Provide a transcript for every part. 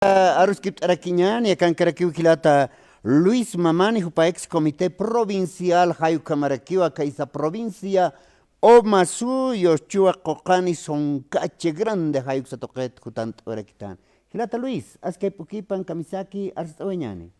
Aruskip Araquiñán y Acancaraquiu Quilata Luis Mamani, Jupa ex comité provincial, Hayu Camaraquiu, Caiza provincia, Omasu, Yochua Cocani, son cache grande, Hayu Satoquet, Jutant Oraquitan. Quilata Luis, Asque Pukipan, Kamisaki, Arstoñani.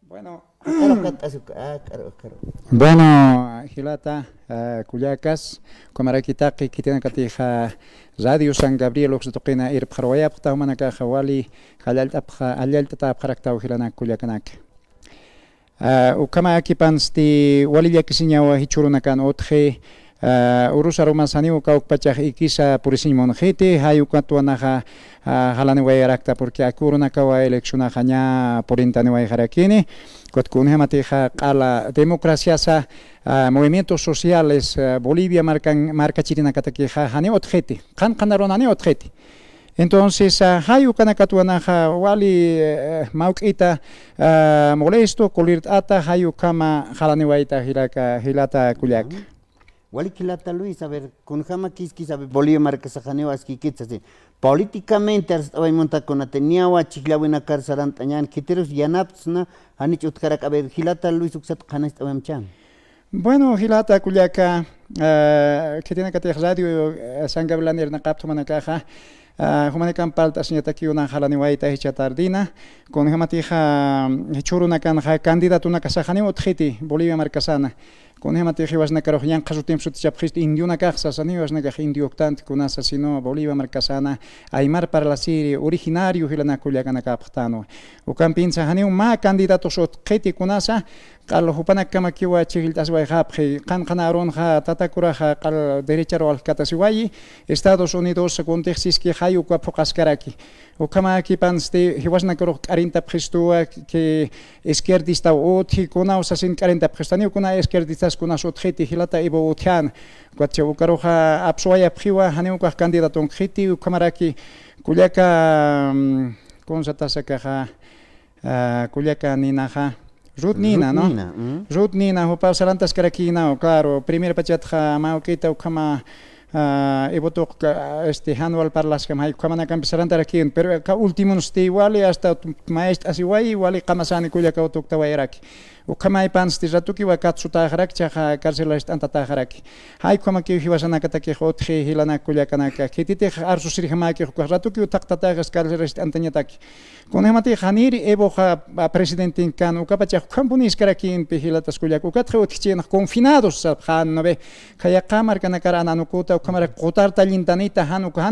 Bueno, Gilata, Cuyacas, Comarakitaki, Kitinacatija, Radio San Gabriel, Oxtoquina, Irpharoya, Ptaumanaca, Hawali, Halalta, Parakta, Hilana, Kuyacanak. Ukama Kipansti, Walilia Kisinya, Hichurunakan, Othe, Urus Aromasani, Kaukpachak, Ikisa, Purisimon, Hete, Hayukatuanaha, Halaneway Rakta, porque Akurunakawa election Hanya, Porintaneway Harakini. Kunhemateja a democracia movimientos sociales Bolivia marca chirina katakeja hane otjeti kan kanaron hane otjeti entonces hayu kanakatuanaja wali maukita molesto kolir ata hayu kama halaniwaita hilata kulyak Wali Quilata Luis, a ver, con Jama Kiskis, a ver, Bolivia marca Sajaneo, Asquiquits, políticamente, hoy monta con Ateniawa, Chiclawina Carsarantañan, Quiteros Yanapsna, Hanich Utkarak, a ver, Gilata Luis Uxat Hanest Oemchan. Bueno, Gilata Culiaca, que tiene que tener radio, San Gabriel en la Captomanacaja, Humanican Palta, señora una Jalaniwaita y Chatardina, con Jamatija Churunacan, candidata una Casajane, Otjeti, Bolivia Marcasana. Con Hematiji was Nakarojan, Casutim Sutchapist, Indiuna Caxa, Saniwas Negaj Indioctant, con asesino, Bolivia Marcasana, Aymar para la serie, originario Hilana Culiacana Captano. O Campinza Haneu, ma candidatos Otketi Kunasa, Carlo Hupanakama Kiwa Chiltas Wayhapri, Kankanaronja, Tatakuraja, Kal Derecharo al Catasiwai, Estados Unidos, con Texiski Hayu Quapocascaraki. O Kama Kipanste, he was Nakoro Carinta Pristua, que izquierdista Oti, Kunaus Asin Carinta Pristani, Kuna izquierdistas Kunas Otreti, Hilata Ibo Otian, Quache Ukaroja, Apsoya Priwa, Haneuka candidaton Kriti, Kamaraki, Kuliaka, Konsatasaka, Kuliaka Ninaha. Rutnina, ¿no? Rutnina, Hopa Salantas Carakina, claro, primera pachata, Mauquita, Kama. Evotok Hanual Parlas Kamai Kamana Kampisaranta aquí, pero último igual hasta maestro así guay igual Kamasani Kuya Kautuk Tawairaki. O Kamai Pans Tizatuki wa Katsuta Harakcha Carcelist Antataharaki. Hai Kamaki Hiwasanakataki Hotri Hilana Kuya Kanaka, Kitite Arsusri Hamaki, Ratuki Taktatagas Carcelist Antaniataki. Con Hemati Hanir Evoja Presidente in Kan, Ukapacha Kampunis Karakin, Pihilatas Kuya, Ukatreotichin, confinados Hanove, Kayakamar Kanakarana Nukuta, Kamara Kotar Talintanita, Hanuka,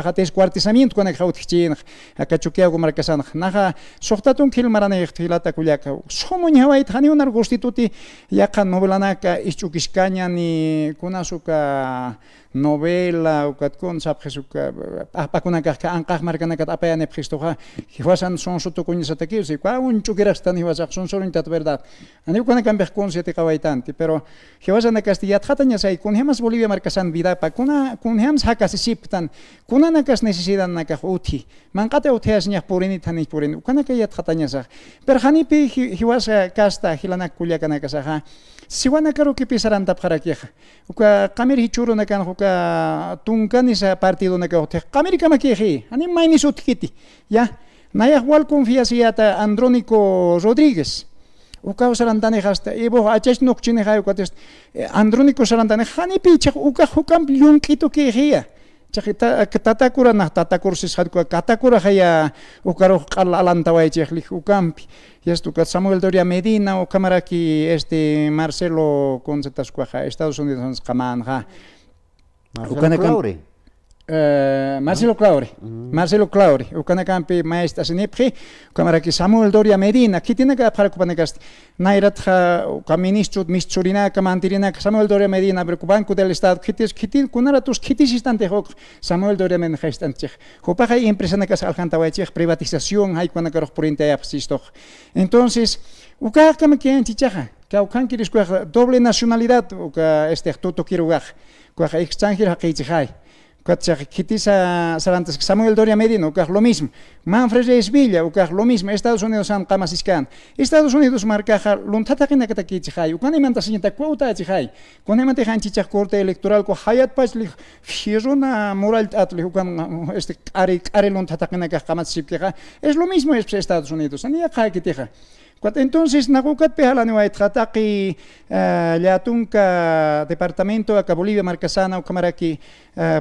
Hates Quartisamiento con el Hautichin, Akachukia Marcasan, Naha, Sohtatun Kilmarane, Hilata Kuyaka, Somunyawait, Haniunar Constituti, Yakan Novelanaka, Ichukishkanya, ni Kunasuka. Novela, Ukatkon, Sapjesuka, Apakunaka, Ankar Markanakat Apayane Pristoha, he was on son sotokunisataki, un chukerastan, he was a son sorin that verdad. And you can come back consciente Kawaitanti, pero he was on the Castilla Hatanya say, Kunhemas Bolivia Marcasan Vida, Pacuna, Kunhems Hakas Siptan, Kunanakas Necesidan Nakahuti, Mankate Uteasnia Purinitani Purin, Kanakayat Hatanyasa. Perhanipi, he was a casta, Hilana Kuliakanakasaha. Siwana Karuki Pisaranta Parakeja, Uka Kamiri Churunakan Huka Tuncanis partido Nakahote, Kamika Makehi, and in Minisut Kitty, ya, Naya Wal Confiasiata Andrónico Rodríguez, Uka Sarantane hasta Evo Achesnok Chinehayuatest, Andrónico Sarantane, Hanipi, Uka Hukam Yunkito Kehia. Tatakura na tatakursis hadko katakura haya ukaro alantawai chehli ukampi yestu kat Samuel Doria Medina o camaraki Marcelo Concetascuaja Estados Unidos kamanja Marcelo Claure ukanacampi maestra sinipri camaraki Samuel Doria Medina kitina ka para kupanegast nairat ministro Mischurina kamantirina Samuel Doria Medina Banco del Estado kitil kunaratus kitisistante Samuel Doria Medina gestanchig hopa hay empresa nakas aljantawaich privatización hay kuanakarok purinte apsisto entonces uka kamakian chichaja kaukan kiris doble nacionalidad uka toto kiruga kwa extranjero hakichai Kitisa Sarantes Samuel Doria Medina, lo mismo. Manfred Reyes Villa, lo mismo. Estados Unidos han Kamasiscan. Estados Unidos marca Luntatakina Katakichai, Ukanimanta Sinta Quota Chihai, Konemante Hanchicha Corte Electoral, Hayat Pasli, Fierona Moral Atli, este Arelon Tatakina Kamasipka, es lo mismo es Estados Unidos, Ania Kakiteja. Entonces, nagukat pehalani wa itrataki liatunka departamento aka Bolivia marcasana ukamaraki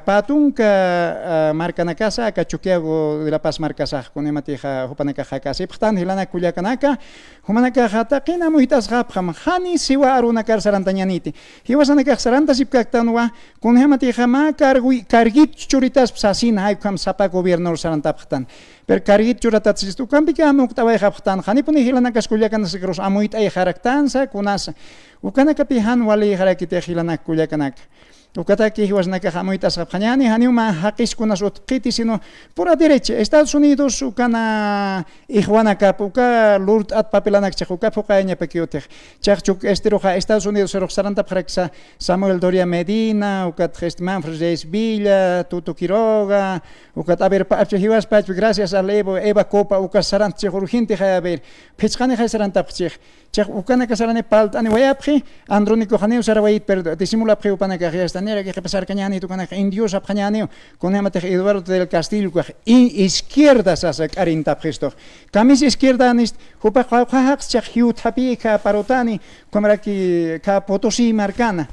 patunka marcanacasa aka Chuquiago de la Paz marcasa konematiha hupanaka hakasi ptan hilana kuliakanaka humanaka hatakina muitas rapkham hani siwa aruna karsarantañaniti hiwasanaka saranta sipkaktanwa konematiha ma kargit churitas psasin haykam sapa gobierno sarantaptan per kargit churatats tu kambika muktawai haptan hani puni hilana kuliakan segros amuit ay haraktansa kunasa ukanaka pihan wali harakite hilana kuliakanak ukataki hiwasnaka amuitas hapanyani haniuma hakis kunas utqiti sino por a derecha Estados Unidos ukana ihwanaka uka lurt at papelanak chakuka fuqaña pekiote chachuk estiroja Estados Unidos roxaranta praxa Samuel Doria Medina ukat Manfred Reyes Villa Tuto Quiroga ukat aber pacho hiwas pacho gracias a Eva Copa uka sarant urgente haber pechkane saranta pchech chach ukana kasarane palt ani wayapri andronico haneu sarawait per disimula preupana que estanera que pasar cañani tu kana indios aphañani con amate Eduardo del Castillo izquierda sasa arinta presto camis izquierda anist hupa haqs chach hiut hapika parotani como que ka Potosí marcana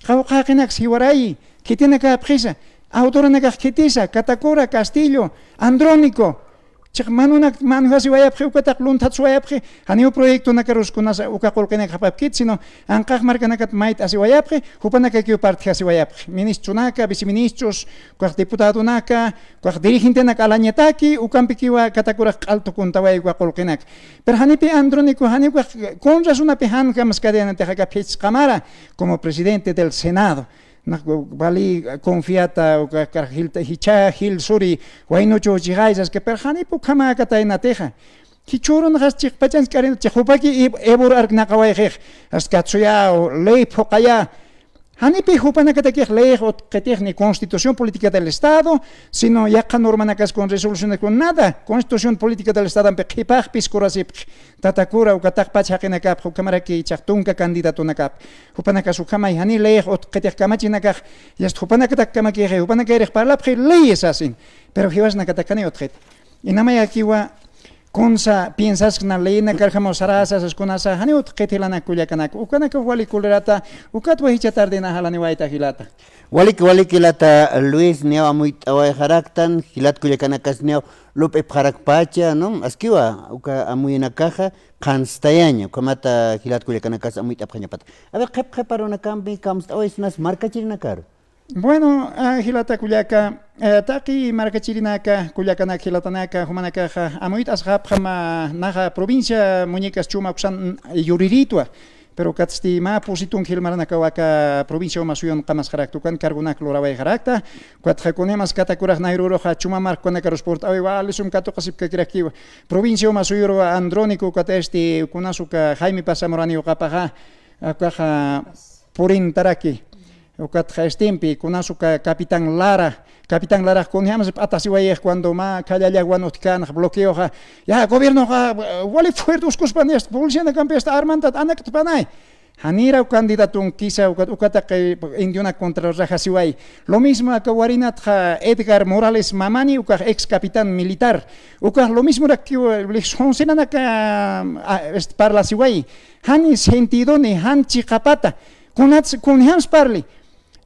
haqinax hiwarai que tiene que prisa autorana kitisa Catacora Castillo Andrónico Manunak manuhasi waya phukatak luntat waya phi hanio proyecto nakarus kunas ukakolkene khapapkit sino anqaq markanakat mait asi waya phi hupanaka ki parti asi waya phi ministrunaka viceministros kwa diputado naka kwa dirigente nak alañetaki ukampikiwa katakura alto kuntawai kwa kolkenak per hanipi andronico haniko con razona pehan kamaskadena teja pich cámara como presidente del Senado Bali confiata o cargilta hicha hil suri waino chojihaisas que perhani pukama kataina teja hichoron gastik pachans karin chhopaki ebor argna kawai askatsuya ley pokaya Hanipi hupana katakih ley o ni constitución política del Estado, sino ya normanakas con resoluciones con nada, constitución política del Estado en pekipaj piskurasip tatakura o katak pachakinakap hukamara ki chaktunka candidato nakap hupana kasukama hani ley o ketih kamachinakaj yast hupana katak kamaki hupana kairih parlap leyes asin pero hiwas nakatakani otret inamaya kiwa Konsa piensas que na ley na karjamos arasas esconasa hani utqetilana kullakanak ukanaka wali kulrata ukatwa hichatarde na halani waita hilata walik hilata Luis neo amuit awai haraktan hilat kullakanakas neo lupe pacha no askiwa uka amuyina caja kanstayaña kamata hilat kullakanakas amuit aphañapat a ver qep parona kambi kamst oisnas marca chirinakar Bueno, hilata kullaka taki marcachirinaka kullakanaka hilatanaka humanaka amuit ashab jama naja provincia muñecas chuma kusan yuriritwa pero katsti ma positun hilmaranaka waka provincia masuyon qamas haraktukan kargunak loraway harakta kwat hakonemas katakuraj nairuro ha chuma markonaka rosport awi walisum katokasip kakirakiwa provincia masuyuro andrónico katesti kunasuka Jaime Pasamorani uqapaja akaja purin taraki Ukat Estimpi, Kunasuka, Capitán Lara, con llamas atasiwayeh cuando ma calalla guanotkan, bloqueo, ya gobierno, wali fuertes cuspanes, policía de campesta armanta, anak panay. Hanira candidato quizá ukata indiona contra Rajasiway. Lo mismo a Kawarinat Edgar Morales Mamani, uka ex capitán militar. Uka lo mismo que son senanaka para la Siway. Hani sentido ni han chicapata. Con hans parli.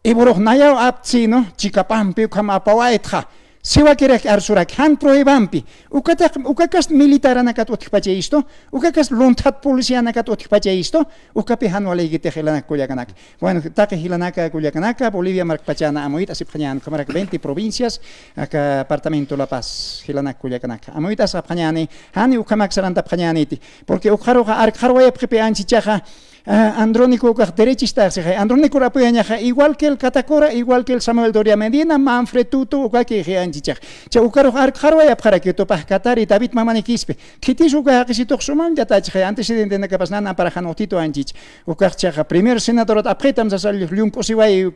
Iboroh naya aptsi no chikapampi kama pawaitha siwa kirek arsurak han prohibampi ukakas militar anakat otpache isto ukakas lontat policía anakat otpache isto ukapi han walegite hilana kullakanak bueno take hilanaka kullakanaka Bolivia markpachana amoit asiphañan kamarak 20 provincias aka departamento La Paz hilana kullakanak amoit asaphañani hani ukamak saranta phañaniti porque ukharoja arkharwaya prepe anchi chaja Andrónico derechista, Andrónico Rapuyaña, igual que el Catacora, igual que el Samuel Doria Medina, Manfred Tuto, o que Anchichach. Chaucaro Harvaya para que topas Qatar y David Mamani Quispe. Kitisuka, que si toxuman, ya tache, antecedente de Capasnana para Janotito Anchich. O Carchaja, primer senador apretam a salir Lium Cosiway,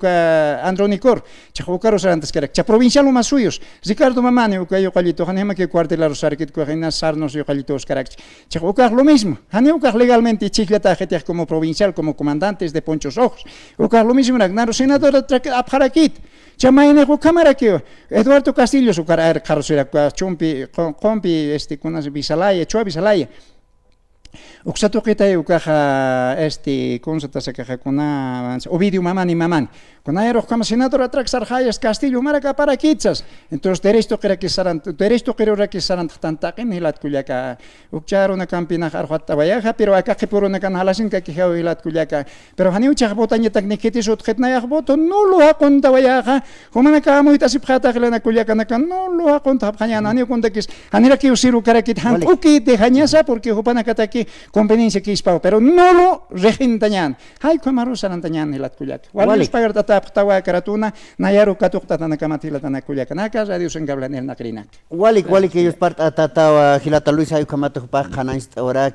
Andronicor, Chahucaro Sarantes Caracha, provincial más suyos. Ricardo Mamani, Ucayo Calito, Hanema que cuartel Rosarquit, Corina Sarnos y Calitos Caracha. Chahucar lo mismo. Haneucar legalmente Chicleta, como provincial, como comandantes de Ponchos Ojos. Ucar lo mismo, Ragnaro senador Abjarakit. Chamaine cámara que Eduardo Castillo su cara carrocera chumpi compi con bisalaya chua bisalaya Uxato kita ukaja consata se caja con Ovidio Mamani con aero como senador atraxar hayas Castillo maraca para quitzas entonces derecho que saran tanta que ni la culiaca ukchar una campina harjata vayaja pero acá que por una canalasin que hau la culiaca pero hani ucha botanya techniketi sot khetna ya boto no lo ha conta vayaja como na ka muy tasip khata la culiaca na no lo ha conta khanyana ni conta que hanira que usiru karakit han uki de hanyasa porque hopana kataki conveniencia que ispao pero no lo regintañan hay como sarantañan la culiaca wala pagar tawa karatuna nayaru katukta na kamatila na kuliaca naka radio sengablan el nakrina wali que ellos part atatawa hilata Luis ayu kamato pa khana ahora